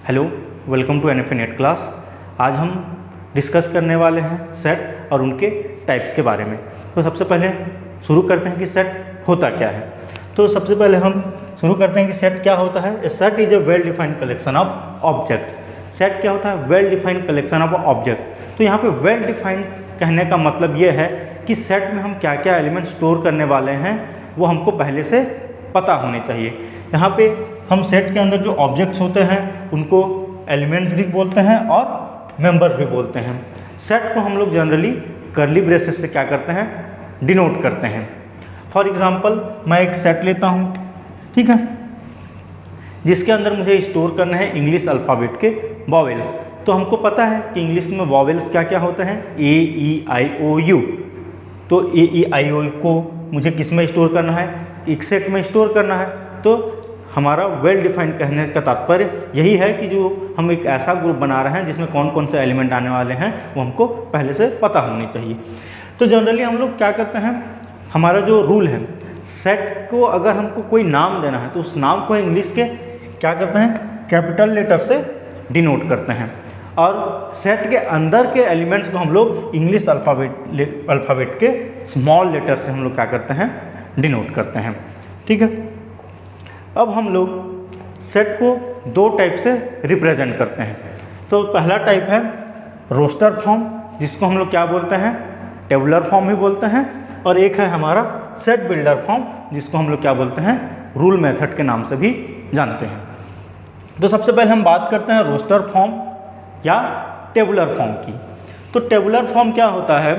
Hello, welcome to NFA net class. आज हम discuss करने वाले हैं सेट और उनके टाइप्स के बारे में। तो सबसे पहले शुरू करते हैं कि सेट होता क्या है। तो सबसे पहले हम शुरू करते हैं कि सेट क्या होता है। A set is a well defined collection of objects. Set क्या होता है? Well defined collection of object. तो यहाँ पे वेल डिफाइंड कहने का मतलब ये है कि सेट में हम क्या क्या एलिमेंट स्टोर करने वाले हैं वो हमको पहले से पता होने चाहिए। यहाँ पे हम सेट के अंदर जो ऑब्जेक्ट्स होते हैं उनको एलिमेंट्स भी बोलते हैं और मेंबर्स भी बोलते हैं। सेट को हम लोग जनरली कर्ली ब्रेसेस से क्या करते हैं? डिनोट करते हैं। फॉर एग्जांपल मैं एक सेट लेता हूँ, ठीक है, जिसके अंदर मुझे स्टोर करना है इंग्लिश अल्फ़ाबेट के वॉवेल्स। तो हमको पता है कि इंग्लिश में वॉवेल्स क्या क्या होते हैं? A-E-I-O-U। तो A-E-I-O-U को मुझे किस में स्टोर करना है? एक सेट में स्टोर करना है। तो हमारा वेल डिफाइंड कहने का तात्पर्य यही है कि जो हम एक ऐसा ग्रुप बना रहे हैं जिसमें कौन कौन से एलिमेंट आने वाले हैं वो हमको पहले से पता होनी चाहिए। तो जनरली हम लोग क्या करते हैं, हमारा जो रूल है, सेट को अगर हमको कोई नाम देना है तो उस नाम को इंग्लिश के क्या करते हैं? कैपिटल लेटर से डिनोट करते हैं। और सेट के अंदर के एलिमेंट्स को हम लोग इंग्लिश अल्फ़ाबेट के स्मॉल लेटर से हम लोग क्या करते हैं? डिनोट करते हैं, ठीक है। अब हम लोग सेट को दो टाइप से रिप्रेजेंट करते हैं। तो पहला टाइप है रोस्टर फॉर्म, जिसको हम लोग क्या बोलते हैं? टेबुलर फॉर्म भी बोलते हैं। और एक है हमारा सेट बिल्डर फॉर्म, जिसको हम लोग क्या बोलते हैं? रूल मेथड के नाम से भी जानते हैं। तो सबसे पहले हम बात करते हैं रोस्टर फॉर्म या टेबुलर फॉर्म की। तो टेबुलर फॉर्म क्या होता है?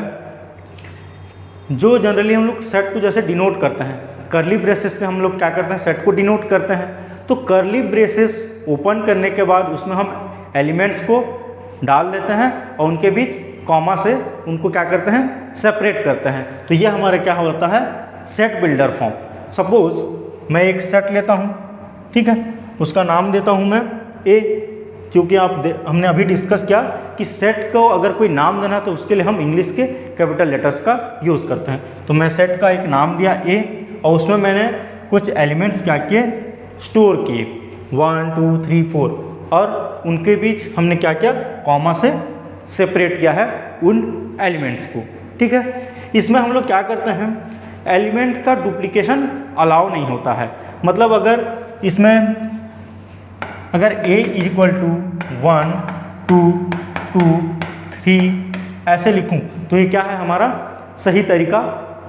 जो जनरली हम लोग सेट को जैसे डिनोट करते हैं, कर्ली ब्रेसेस से हम लोग क्या करते हैं? सेट को डिनोट करते हैं। तो कर्ली ब्रेसेस ओपन करने के बाद उसमें हम एलिमेंट्स को डाल देते हैं और उनके बीच कॉमा से उनको क्या करते हैं? सेपरेट करते हैं। तो ये हमारा क्या होता है? Set builder form. सपोज मैं एक सेट लेता हूँ, ठीक है, उसका नाम देता हूँ मैं ए। क्योंकि हमने अभी डिस्कस किया कि सेट को अगर कोई नाम देना तो उसके लिए हम इंग्लिश के कैपिटल लेटर्स का यूज़ करते हैं। तो मैं सेट का एक नाम दिया ए और उसमें मैंने कुछ एलिमेंट्स क्या किए? स्टोर किए, 1 2 3 4, और उनके बीच हमने क्या किया? कॉमा से सेपरेट किया है उन एलिमेंट्स को, ठीक है। इसमें हम लोग क्या करते हैं? एलिमेंट का डुप्लीकेशन अलाउ नहीं होता है। मतलब अगर a इक्वल टू 1 2 2 3 ऐसे लिखूं तो ये क्या है? हमारा सही तरीका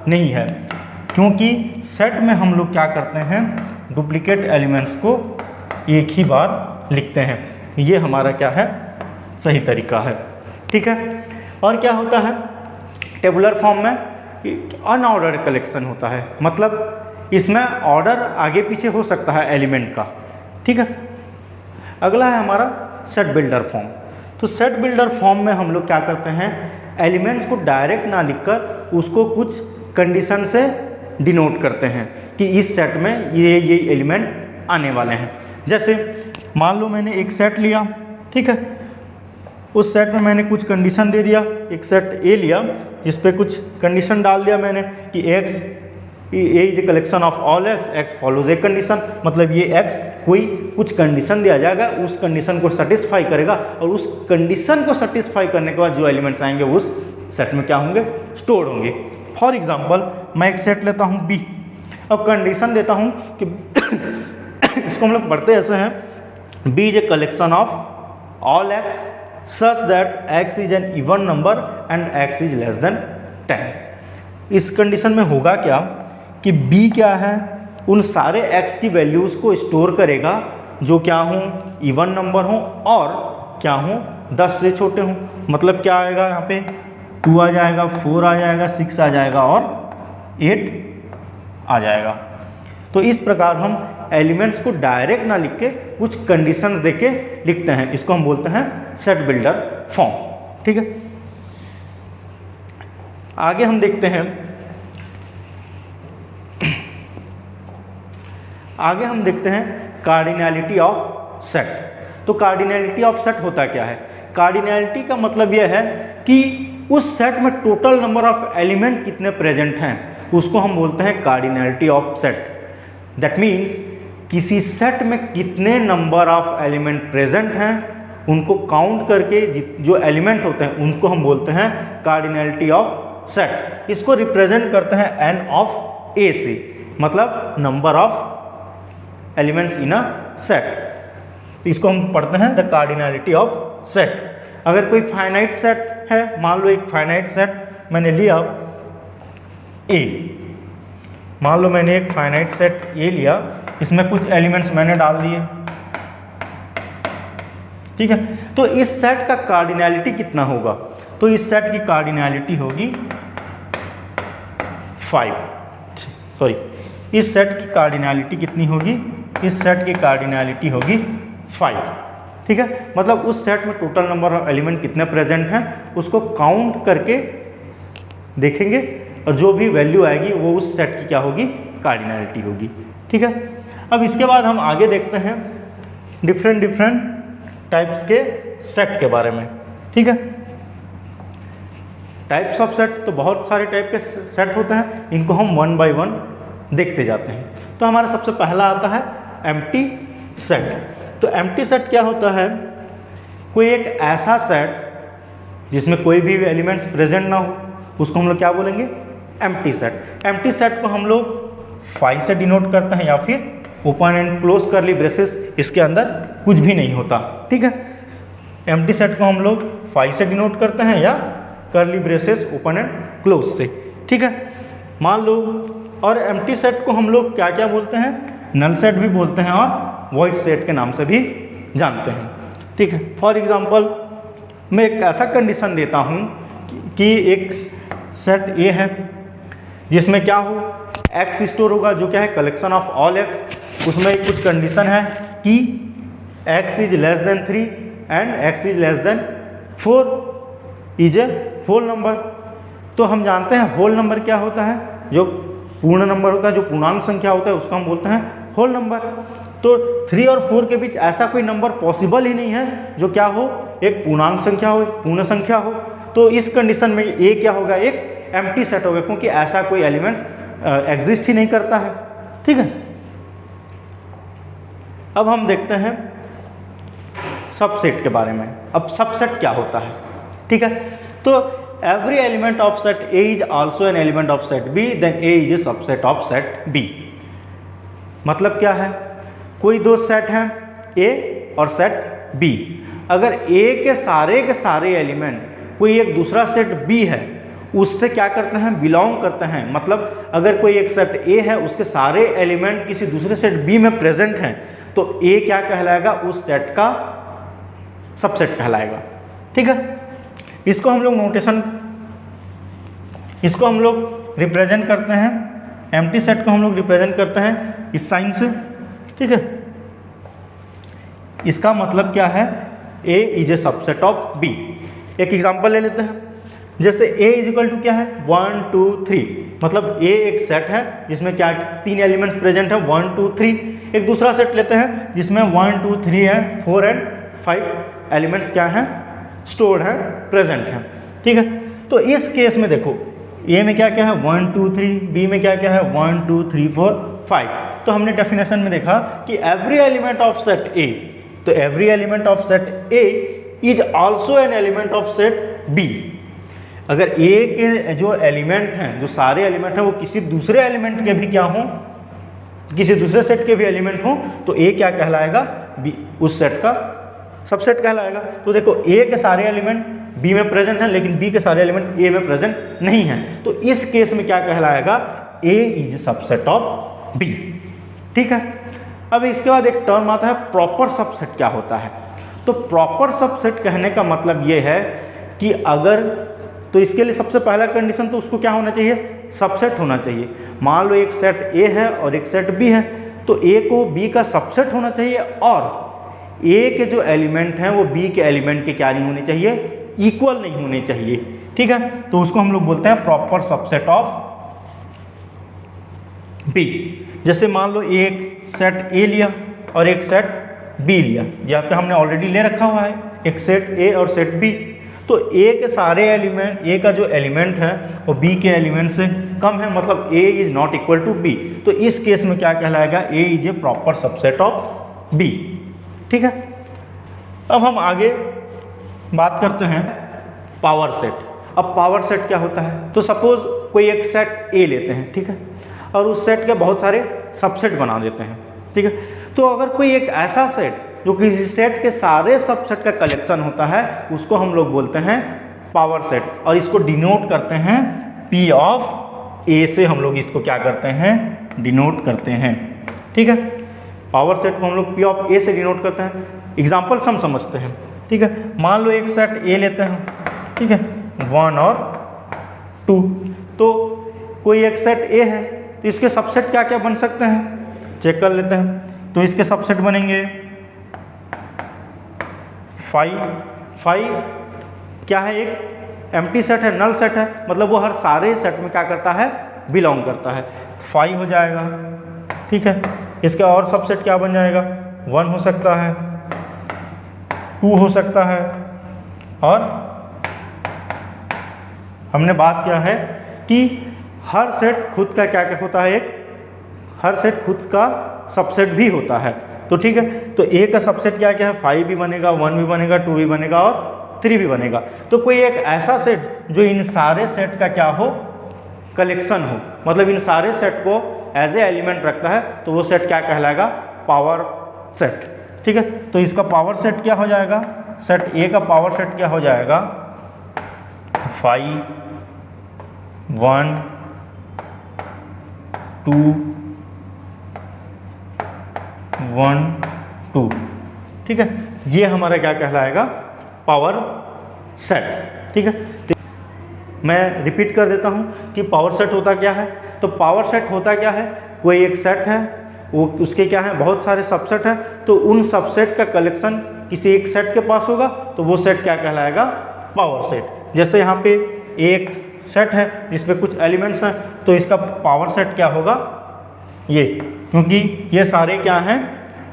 नहीं है, क्योंकि सेट में हम लोग क्या करते हैं? डुप्लीकेट एलिमेंट्स को एक ही बार लिखते हैं। ये हमारा क्या है? सही तरीका है, ठीक है। और क्या होता है? टेबुलर फॉर्म में अनऑर्डर्ड कलेक्शन होता है। मतलब इसमें ऑर्डर आगे पीछे हो सकता है एलिमेंट का, ठीक है। अगला है हमारा सेट बिल्डर फॉर्म। तो सेट बिल्डर फॉर्म में हम लोग क्या करते हैं? एलिमेंट्स को डायरेक्ट ना लिखकर उसको कुछ कंडीशन से डिनोट करते हैं कि इस सेट में ये एलिमेंट आने वाले हैं। जैसे मान लो मैंने एक सेट लिया, ठीक है, उस सेट में मैंने कुछ कंडीशन दे दिया। एक सेट ए लिया जिस पे कुछ कंडीशन डाल दिया मैंने कि x A is a collection of all x, x follows a condition. मतलब ये एक्स कोई कुछ कंडीशन दिया जाएगा, उस कंडीशन को सेटिस्फाई करेगा और उस कंडीशन को सेटिस्फाई करने के बाद जो एलिमेंट्स आएंगे उस सेट में क्या होंगे? स्टोर होंगे। फॉर एग्जाम्पल मैं एक सेट लेता हूँ बी। अब कंडीशन देता हूँ कि इसको हम लोग पढ़ते ऐसे हैं, B is a collection of all X such that X is an even number and X is less than 10। इस कंडीशन में होगा क्या कि b क्या है? उन सारे x की वैल्यूज़ को स्टोर करेगा जो क्या हों? इवन नंबर हों और क्या हों? 10 से छोटे हों। मतलब क्या आएगा यहाँ पे? 2 आ जाएगा, 4 आ जाएगा, 6 आ जाएगा और 8 आ जाएगा। तो इस प्रकार हम एलिमेंट्स को डायरेक्ट ना लिख के कुछ कंडीशंस दे के लिखते हैं। इसको हम बोलते हैं सेट बिल्डर फॉर्म, ठीक है। आगे हम देखते हैं, कार्डिनैलिटी ऑफ सेट। तो कार्डिनैलिटी ऑफ सेट होता क्या है? कार्डिनैलिटी का मतलब यह है कि उस सेट में टोटल नंबर ऑफ एलिमेंट कितने प्रेजेंट हैं, उसको हम बोलते हैं cardinality of set. That means किसी सेट में कितने नंबर ऑफ एलिमेंट प्रेजेंट हैं उनको काउंट करके जो एलिमेंट होते हैं उनको हम बोलते हैं कार्डिनैलिटी ऑफ सेट। इसको रिप्रेजेंट करते हैं n ऑफ a से, मतलब number of elements in a set. इसको हम पढ़ते हैं द कार्डिनैलिटी ऑफ सेट। अगर कोई फाइनाइट सेट है, मान लो एक फाइनाइट सेट मैंने लिया a, मान लो मैंने एक फाइनाइट सेट a लिया, इसमें कुछ एलिमेंट्स मैंने डाल दिए, ठीक है। तो इस सेट का कार्डिनैलिटी कितना होगा? तो इस सेट की कार्डिनैलिटी होगी 5। सॉरी, इस सेट की कार्डिनैलिटी कितनी होगी? इस सेट की कार्डिनैलिटी होगी 5, ठीक है। मतलब उस सेट में टोटल नंबर ऑफ एलिमेंट कितने प्रेजेंट हैं उसको काउंट करके देखेंगे और जो भी वैल्यू आएगी वो उस सेट की क्या होगी? कार्डिनैलिटी होगी, ठीक है। अब इसके बाद हम आगे देखते हैं डिफरेंट टाइप्स के सेट के बारे में, ठीक है। टाइप्स ऑफ सेट, तो बहुत सारे टाइप के सेट होते हैं, इनको हम वन बाय वन देखते जाते हैं। तो हमारा सबसे पहला आता है एम्प्टी सेट। तो एम्प्टी सेट क्या होता है? कोई एक ऐसा सेट जिसमें कोई भी एलिमेंट्स प्रेजेंट ना हो, उसको हम लोग क्या बोलेंगे? Empty set. एम्प्टी सेट को हम लोग 5 से डिनोट करते हैं, या फिर ओपन एंड क्लोज करली ब्रेसेस, इसके अंदर कुछ भी नहीं होता, ठीक है। एम्प्टी सेट को हम लोग 5 से डिनोट करते हैं या करली ब्रेसेस ओपन एंड क्लोज से, ठीक है। मान लो, और एम्प्टी सेट को हम लोग क्या क्या बोलते हैं? नल सेट भी बोलते हैं और वॉइड सेट के नाम से भी जानते हैं, ठीक है। फॉर एग्जांपल, मैं एक ऐसा कंडीशन देता हूँ कि एक सेट ए है जिसमें क्या हो? एक्स स्टोर होगा, जो क्या है? Collection of all X. उसमें कुछ कंडीशन है कि x is less than 3 and x is less than 4 is a whole number. तो हम जानते हैं होल नंबर क्या होता है? जो पूर्ण नंबर होता है, जो पूर्णांक संख्या होता है, उसको हम बोलते हैं होल नंबर। तो 3 और 4 के बीच ऐसा कोई नंबर पॉसिबल ही नहीं है जो क्या हो? एक पूर्णांक संख्या हो, एक पूर्ण संख्या हो। तो इस कंडीशन में ए क्या होगा? एक एम्प्टी सेट होगा, क्योंकि ऐसा कोई एलिमेंट्स एग्जिस्ट ही नहीं करता है, ठीक है। अब हम देखते हैं सबसेट के बारे में। अब सबसेट क्या होता है, ठीक है। तो every element of set A is also an element of set B, then A is a subset of set B. मतलब क्या है? कोई दो सेट हैं ए और सेट बी। अगर ए के सारे एलिमेंट कोई एक दूसरा सेट बी है, उससे क्या करते हैं? बिलोंग करते हैं। मतलब अगर कोई एक सेट ए है, उसके सारे एलिमेंट किसी दूसरे सेट बी में प्रेजेंट हैं, तो ए क्या कहलाएगा? उस सेट का सबसेट कहलाएगा, ठीक है। इसको हम लोग नोटेशन, इसको हम लोग रिप्रेजेंट करते हैं, एम्प्टी सेट को हम लोग रिप्रेजेंट करते हैं इस साइन से, ठीक है। इसका मतलब क्या है? A is a subset of B. एक एग्जांपल ले लेते हैं, जैसे a इज इक्वल टू क्या है? 1 2 3। मतलब a एक सेट है जिसमें क्या 3 एलिमेंट्स प्रेजेंट है, 1 2 3। एक दूसरा सेट लेते हैं जिसमें 1 2 3 है, 4 एंड 5 एलिमेंट्स क्या हैं? स्टोर्ड हैं, प्रेजेंट हैं, ठीक है। तो इस केस में देखो, a में क्या क्या है? 1 2 3, b में क्या क्या है? 1 2 3 4 5। तो हमने डेफिनेशन में देखा कि every element of set a, तो every element of set a is also an element of set b। अगर A के जो एलिमेंट हैं, जो सारे एलिमेंट हैं, वो किसी दूसरे एलिमेंट के भी क्या हों, किसी दूसरे सेट के भी एलिमेंट हों, तो A क्या कहलाएगा? B उस सेट का सबसेट कहलाएगा। तो देखो, A के सारे एलिमेंट B में प्रेजेंट हैं, लेकिन B के सारे एलिमेंट A में प्रेजेंट नहीं हैं। तो इस केस में क्या कहलाएगा? A is subset of B, ठीक है। अब इसके बाद एक टर्म आता है प्रॉपर सबसेट। क्या होता है? तो प्रॉपर सबसेट कहने का मतलब ये है कि अगर, तो इसके लिए सबसे पहला कंडीशन तो उसको क्या होना चाहिए? सबसेट होना चाहिए। मान लो एक सेट ए है और एक सेट बी है, तो ए को बी का सबसेट होना चाहिए, और ए के जो एलिमेंट हैं वो बी के एलिमेंट के क्या नहीं होने चाहिए? इक्वल नहीं होने चाहिए, ठीक है। तो उसको हम लोग बोलते हैं प्रॉपर सबसेट ऑफ बी। जैसे मान लो एक सेट ए लिया और एक सेट बी लिया, यहाँ पे हमने ऑलरेडी ले रखा हुआ है एक सेट ए और सेट बी। तो ए के सारे एलिमेंट, ए का जो एलिमेंट है वो बी के एलिमेंट से कम है, मतलब A is not equal to B. तो इस केस में क्या कहलाएगा, A is a proper subset of B. ठीक है, अब हम आगे बात करते हैं पावर सेट। अब पावर सेट क्या होता है, तो सपोज कोई एक सेट ए लेते हैं, ठीक है, और उस सेट के बहुत सारे सबसेट बना देते हैं, ठीक है। तो अगर कोई एक ऐसा सेट जो किसी सेट के सारे सबसेट का कलेक्शन होता है, उसको हम लोग बोलते हैं पावर सेट, और इसको डिनोट करते हैं P ऑफ ए से। हम लोग इसको क्या करते हैं, डिनोट करते हैं, ठीक है। पावर सेट को हम लोग P ऑफ ए से डिनोट करते हैं। एग्जाम्पल्स हम समझते हैं, ठीक है। मान लो एक सेट ए लेते हैं, ठीक है, 1 और 2। तो कोई एक सेट ए है, तो इसके सबसेट क्या क्या बन सकते हैं, चेक कर लेते हैं। तो इसके सबसेट बनेंगे 5 क्या है, एक एम्प्टी सेट है, नल सेट है, मतलब वो हर सारे सेट में क्या करता है, बिलोंग करता है, 5 हो जाएगा, ठीक है। इसका और सबसेट क्या बन जाएगा, 1 हो सकता है, 2 हो सकता है, और हमने बात किया है कि हर सेट खुद का क्या क्या होता है, हर सेट खुद का सबसेट भी होता है। तो ठीक है, तो ए का सबसेट क्या क्या है, 5 भी बनेगा, 1 भी बनेगा, 2 भी बनेगा और 3 भी बनेगा। तो कोई एक ऐसा सेट जो इन सारे सेट का क्या हो, कलेक्शन हो, मतलब इन सारे सेट को एज ए एलिमेंट रखता है, तो वो सेट क्या कहलाएगा, पावर सेट। ठीक है, तो इसका पावर सेट क्या हो जाएगा, सेट ए का पावर सेट क्या हो जाएगा, 5 1 2 1 2। ठीक है, ये हमारा क्या कहलाएगा, पावर सेट। ठीक है, तो मैं रिपीट कर देता हूँ कि पावर सेट होता क्या है। तो पावर सेट होता क्या है, कोई एक सेट है, वो उसके क्या है, बहुत सारे सबसेट हैं, तो उन सबसेट का कलेक्शन किसी एक सेट के पास होगा, तो वो सेट क्या कहलाएगा, पावर सेट। जैसे यहाँ पे एक सेट है जिसमें कुछ एलिमेंट्स हैं, तो इसका पावर सेट क्या होगा, ये, क्योंकि ये सारे क्या हैं,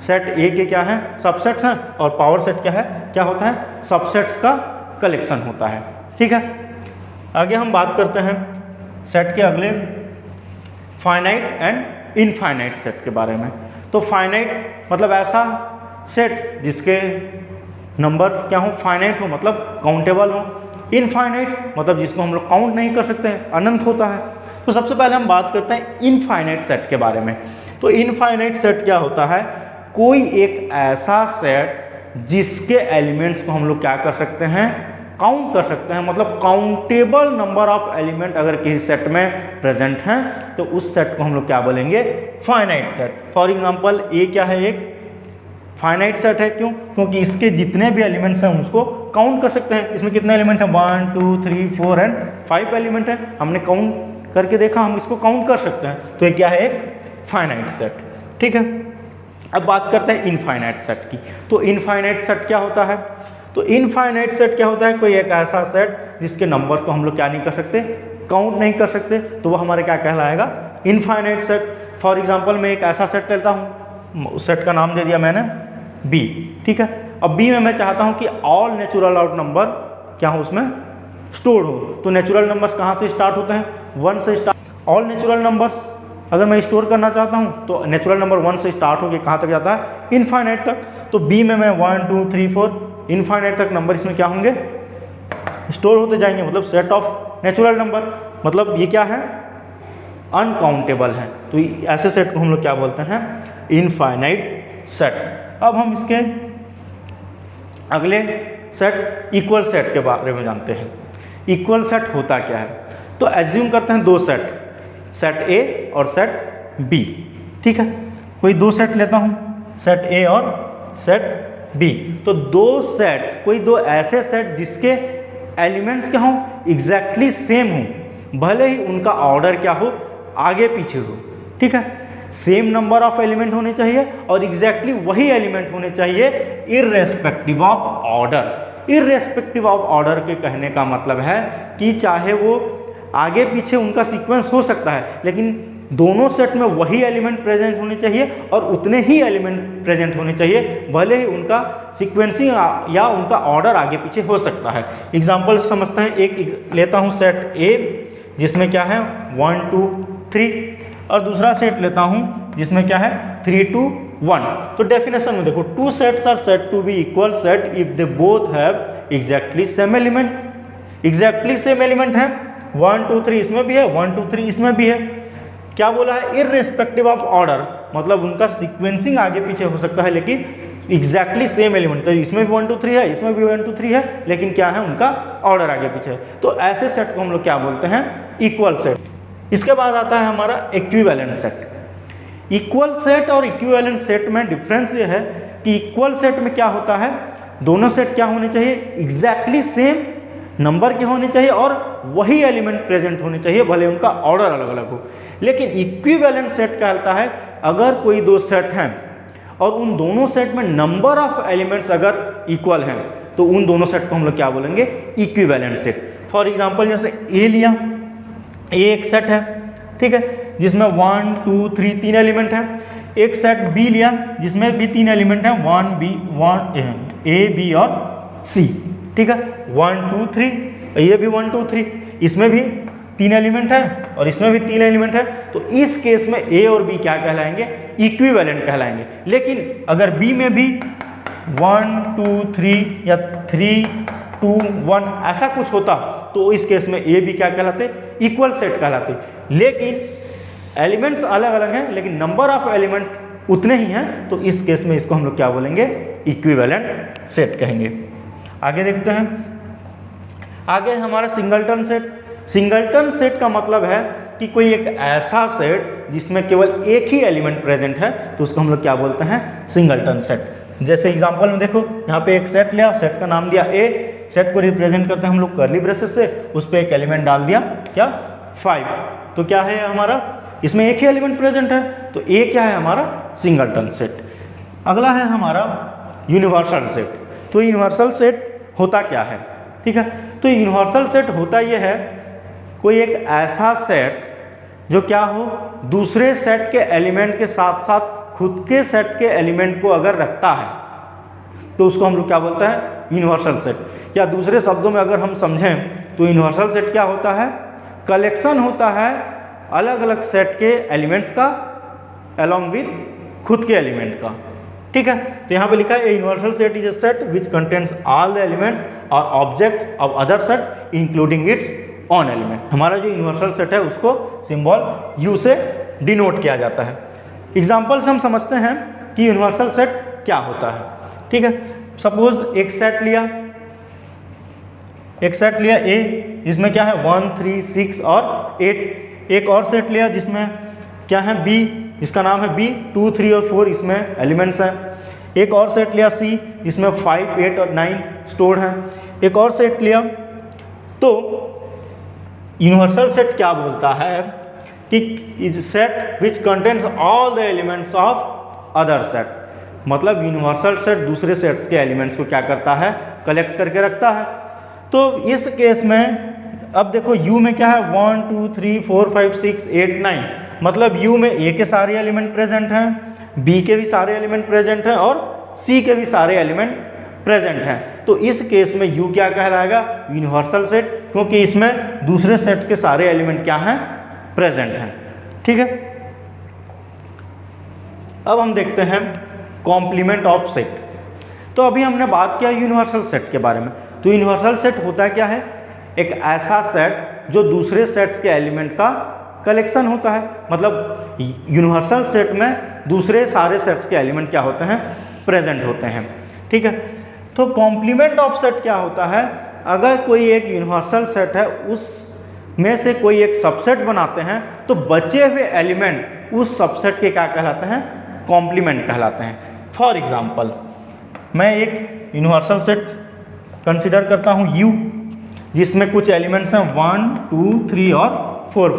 सेट ए के क्या हैं, सबसेट्स हैं, और पावर सेट क्या है, क्या होता है, सबसेट्स का कलेक्शन होता है। ठीक है, आगे हम बात करते हैं सेट के अगले फाइनाइट एंड इनफाइनाइट सेट के बारे में। तो फाइनाइट मतलब ऐसा सेट जिसके नंबर क्या हो, फाइनाइट हो, मतलब काउंटेबल हो। इनफाइनाइट मतलब जिसको हम लोग काउंट नहीं कर सकते हैं, अनंत होता है। तो सबसे पहले हम बात करते हैं इनफाइनाइट सेट के बारे में। तो इनफाइनाइट सेट क्या होता है, कोई एक ऐसा सेट जिसके एलिमेंट्स को हम लोग क्या कर सकते हैं, काउंट कर सकते हैं, मतलब काउंटेबल नंबर ऑफ एलिमेंट अगर किसी सेट में प्रेजेंट हैं, तो उस सेट को हम लोग क्या बोलेंगे, फाइनाइट सेट। फॉर एग्जांपल ए क्या है, एक फाइनाइट सेट है, क्यों, क्योंकि इसके जितने भी एलिमेंट्स हैं उसको काउंट कर सकते हैं। इसमें कितने एलिमेंट हैं, 1 2 3 4 एंड 5 एलिमेंट है, हमने काउंट करके देखा, हम इसको काउंट कर सकते हैं, तो ये क्या है, एक फाइनाइट सेट। ठीक है, अब बात करते हैं इनफाइनाइट सेट की। तो इनफाइनाइट सेट क्या होता है, तो इनफाइनाइट सेट क्या होता है, कोई एक ऐसा सेट जिसके नंबर को हम लोग क्या नहीं कर सकते, काउंट नहीं कर सकते, तो वो हमारे क्या कहलाएगा, इनफाइनाइट सेट। फॉर एग्जांपल मैं एक ऐसा सेट लेता हूँ, उस सेट का नाम दे दिया मैंने बी। ठीक है, अब बी में मैं चाहता हूँ कि ऑल नेचुरल आउट नंबर क्या हो, उसमें स्टोर हो। तो नेचुरल नंबर्स कहाँ से स्टार्ट होते हैं, 1 से स्टार्ट। ऑल नेचुरल नंबर्स अगर मैं स्टोर करना चाहता हूँ तो नेचुरल नंबर 1 से स्टार्ट होकर कहाँ तक जाता है, इनफाइनाइट तक। तो बी में मैं 1 2 3 4 इनफाइनाइट तक नंबर इसमें क्या होंगे, स्टोर होते जाएंगे, मतलब सेट ऑफ नेचुरल नंबर, मतलब ये क्या है, अनकाउंटेबल है। तो ऐसे सेट को हम लोग क्या बोलते हैं, इनफाइनाइट सेट। अब हम इसके अगले सेट इक्वल सेट के बारे में जानते हैं। इक्वल सेट होता क्या है, तो एज्यूम करते हैं दो सेट, सेट ए और सेट बी। ठीक है, कोई दो सेट लेता हूँ, सेट ए और सेट बी। तो दो सेट, कोई दो ऐसे सेट जिसके एलिमेंट्स क्या हों, एग्जैक्टली सेम हों, भले ही उनका ऑर्डर क्या हो, आगे पीछे हो। ठीक है, सेम नंबर ऑफ एलिमेंट होने चाहिए और एग्जैक्टली वही एलिमेंट होने चाहिए, irrespective of order. Irrespective of order के कहने का मतलब है कि चाहे वो आगे पीछे उनका सीक्वेंस हो सकता है, लेकिन दोनों सेट में वही एलिमेंट प्रेजेंट होने चाहिए और उतने ही एलिमेंट प्रेजेंट होने चाहिए, भले ही उनका सीक्वेंसिंग या उनका ऑर्डर आगे पीछे हो सकता है। एग्जाम्पल समझते हैं, एक लेता हूँ सेट ए जिसमें क्या है 1 2 3 और दूसरा सेट लेता हूँ जिसमें क्या है 3 2 1। तो डेफिनेशन में देखो, two sets are said to be equal set if they both have exactly same element. Exactly same element है, 1 2 3 इसमें भी है, 1 2 3 इसमें भी है। क्या बोला है, इर्रेस्पेक्टिव ऑफ ऑर्डर, मतलब उनका सीक्वेंसिंग आगे पीछे हो सकता है लेकिन एग्जैक्टली सेम एलिमेंट, तो इसमें भी 1 2 3 है, इसमें भी 1 2 3 है, लेकिन क्या है उनका ऑर्डर आगे पीछे है। तो ऐसे सेट को हम लोग क्या बोलते हैं, इक्वल सेट। इसके बाद आता है हमारा इक्विवेलेंट सेट। इक्वल सेट और इक्विवेलेंट सेट में डिफरेंस ये है कि इक्वल सेट में क्या होता है, दोनों सेट क्या होने चाहिए, एग्जैक्टली सेम नंबर के होने चाहिए और वही एलिमेंट प्रेजेंट होने चाहिए, भले उनका ऑर्डर अलग अलग हो। लेकिन इक्विवेलेंट सेट कहता है अगर कोई दो सेट हैं और उन दोनों सेट में नंबर ऑफ एलिमेंट्स अगर इक्वल हैं तो उन दोनों सेट को हम लोग क्या बोलेंगे, इक्विवेलेंट सेट। फॉर एग्जांपल जैसे ए लिया, ए एक सेट है, ठीक है, जिसमें 1 2 3 तीन एलिमेंट हैं। एक सेट बी लिया जिसमें भी तीन एलिमेंट हैं, 1 बी 1 ए बी और सी, ठीक है, 1 2 3, ये भी 1 2 3, इसमें भी तीन एलिमेंट है और इसमें भी तीन एलिमेंट है। तो इस केस में ए और बी क्या कहलाएंगे, इक्विवेलेंट कहलाएंगे। लेकिन अगर बी में भी 1 2 3 या 3 2 1 ऐसा कुछ होता तो इस केस में ए बी क्या कहलाते, इक्वल सेट कहलाते। लेकिन एलिमेंट्स अलग अलग हैं लेकिन नंबर ऑफ एलिमेंट उतने ही हैं, तो इस केस में इसको हम लोग क्या बोलेंगे, इक्विवेलेंट सेट कहेंगे। आगे देखते हैं, आगे हमारा सिंगलटन सेट। सिंगलटन सेट का मतलब है कि कोई एक ऐसा सेट जिसमें केवल एक ही एलिमेंट प्रेजेंट है, तो उसको हम लोग क्या बोलते हैं, सिंगलटन सेट। जैसे एग्जांपल में देखो, यहाँ पे एक सेट लिया, सेट का नाम दिया ए, सेट को रिप्रेजेंट करते हैं हम लोग कर्ली ब्रेसेस से, उस पर एक एलिमेंट डाल दिया क्या 5। तो क्या है हमारा, इसमें एक ही एलिमेंट प्रेजेंट है, तो ए क्या है हमारा, सिंगलटन सेट। अगला है हमारा यूनिवर्सल सेट। तो यूनिवर्सल सेट होता क्या है, ठीक है, तो यूनिवर्सल सेट होता यह है कोई एक ऐसा सेट जो क्या हो, दूसरे सेट के एलिमेंट के साथ साथ खुद के सेट के एलिमेंट को अगर रखता है तो उसको हम लोग क्या बोलते हैं, यूनिवर्सल सेट। या दूसरे शब्दों में अगर हम समझें तो यूनिवर्सल सेट क्या होता है, कलेक्शन होता है अलग अलग सेट के एलिमेंट्स का अलॉन्ग विद खुद के एलिमेंट का, ठीक है। तो यहाँ पे लिखा है universal set is a set which contains all the elements और object of other set including its own element. हमारा जो यूनिवर्सल सेट है उसको सिंबल यू से डिनोट किया जाता है। एग्जाम्पल से हम समझते हैं कि यूनिवर्सल सेट क्या होता है, ठीक है। सपोज एक सेट लिया ए, जिसमें क्या है 1 3 6 और 8। एक और सेट लिया जिसमें क्या है बी, जिसका नाम है बी, 2 3 और 4 इसमें एलिमेंट्स हैं। एक और सेट लिया सी, जिसमें 5 8 और 9 स्टोर्ड हैं। एक और सेट लिया। तो यूनिवर्सल सेट क्या बोलता है कि is set which contains all the elements of other set, मतलब यूनिवर्सल सेट दूसरे सेट्स के एलिमेंट्स को क्या करता है, कलेक्ट करके रखता है। तो इस केस में अब देखो U में क्या है 1 2 3 4 5 6 8 9, मतलब U में A के सारे एलिमेंट प्रेजेंट हैं, B के भी सारे एलिमेंट प्रेजेंट हैं और C के भी सारे एलिमेंट प्रेजेंट हैं। तो इस केस में U क्या कहलाएगा, यूनिवर्सल सेट, क्योंकि इसमें दूसरे सेट के सारे एलिमेंट क्या हैं, प्रेजेंट हैं, ठीक है। अब हम देखते हैं कॉम्प्लीमेंट ऑफ सेट। तो अभी हमने बात किया यूनिवर्सल सेट के बारे में। तो यूनिवर्सल सेट होता क्या है, एक ऐसा सेट जो दूसरे सेट्स के एलिमेंट का कलेक्शन होता है, मतलब यूनिवर्सल सेट में दूसरे सारे सेट्स के एलिमेंट क्या होते हैं, प्रेजेंट होते हैं, ठीक है। तो कॉम्प्लीमेंट ऑफ सेट क्या होता है, अगर कोई एक यूनिवर्सल सेट है उस में से कोई एक सबसेट बनाते हैं तो बचे हुए एलिमेंट उस सबसेट के क्या कहलाते हैं, कॉम्प्लीमेंट कहलाते हैं। फॉर एग्जांपल मैं एक यूनिवर्सल सेट कंसिडर करता हूँ U, जिसमें कुछ एलिमेंट्स हैं 1 2 3 और 4।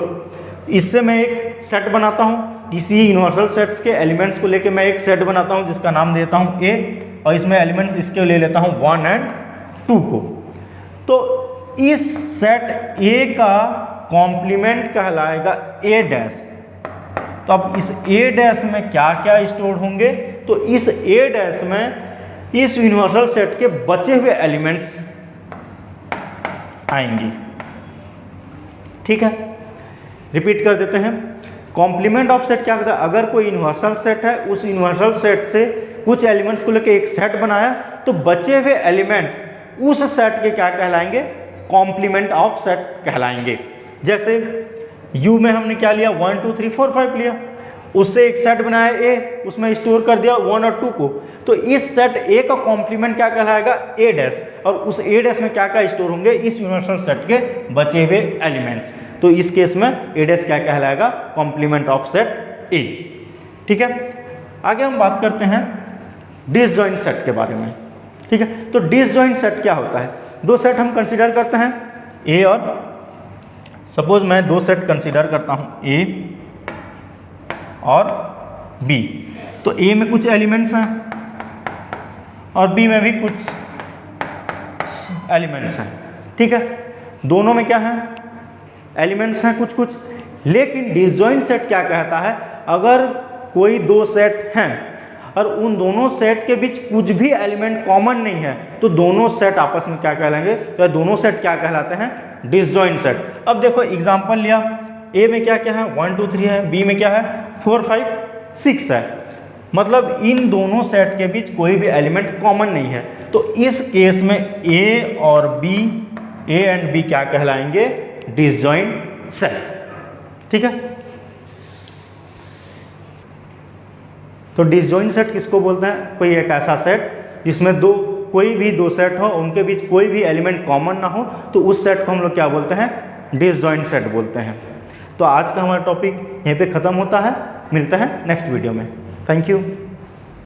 इससे मैं एक सेट बनाता हूँ, किसी यूनिवर्सल सेट्स के एलिमेंट्स को लेके मैं एक सेट बनाता हूँ जिसका नाम देता हूँ A, और इसमें एलिमेंट्स इसके ले लेता हूँ 1 और 2 को। तो इस सेट A का कॉम्प्लीमेंट कहलाएगा A डैश, तो अब इस ए डैश में क्या क्या स्टोर होंगे, तो इस ए डैश में इस यूनिवर्सल सेट के बचे हुए एलिमेंट्स आएंगी। ठीक है, रिपीट कर देते हैं। कॉम्प्लीमेंट ऑफ सेट क्या कहता है, अगर कोई यूनिवर्सल सेट है, उस यूनिवर्सल सेट से कुछ एलिमेंट्स को लेकर एक सेट बनाया, तो बचे हुए एलिमेंट उस सेट के क्या कहलाएंगे, कॉम्प्लीमेंट ऑफ सेट कहलाएंगे। जैसे U में हमने क्या लिया, 1 2 3 4 5 लिया, उससे एक सेट बनाया A, उसमें स्टोर कर दिया 1 और 2 को, तो इस सेट A का कॉम्प्लीमेंट क्या कहलाएगा, A डैश, और उस A डैश में क्या क्या स्टोर होंगे, इस यूनिवर्सल सेट के बचे हुए एलिमेंट्स। तो इस केस में A डैश क्या कहलाएगा, कॉम्प्लीमेंट ऑफ सेट A। ठीक है, आगे हम बात करते हैं डिसजॉइंट सेट के बारे में। ठीक है, तो डिसजॉइंट सेट क्या होता है, दो सेट हम कंसीडर करते हैं A और, सपोज मैं दो सेट कंसीडर करता हूं A और B। तो A में कुछ एलिमेंट्स हैं और B में भी कुछ एलिमेंट्स हैं। ठीक है, दोनों में क्या है, एलिमेंट्स हैं कुछ कुछ, लेकिन डिसजॉइंट सेट क्या कहता है, अगर कोई दो सेट हैं और उन दोनों सेट के बीच कुछ भी एलिमेंट कॉमन नहीं है, तो दोनों सेट आपस में क्या कहलाएंगे, तो दोनों सेट क्या कहलाते हैं, डिसजॉइंट सेट। अब देखो एग्जांपल लिया, A में क्या क्या है, 1 2 3 है, B में क्या है, 4 5 6 है, मतलब इन दोनों सेट के बीच कोई भी एलिमेंट कॉमन नहीं है। तो इस केस में A और B, A एंड B क्या कहलाएंगे, डिसजॉइंट सेट। ठीक है, तो डिसजॉइंट सेट किसको बोलते हैं, कोई एक ऐसा सेट जिसमें कोई भी दो सेट हो, उनके बीच कोई भी एलिमेंट कॉमन ना हो, तो उस सेट को हम लोग क्या बोलते हैं, डिसजॉइंट सेट बोलते हैं। तो आज का हमारा टॉपिक यहीं पे ख़त्म होता है, मिलता है नेक्स्ट वीडियो में। Thank you.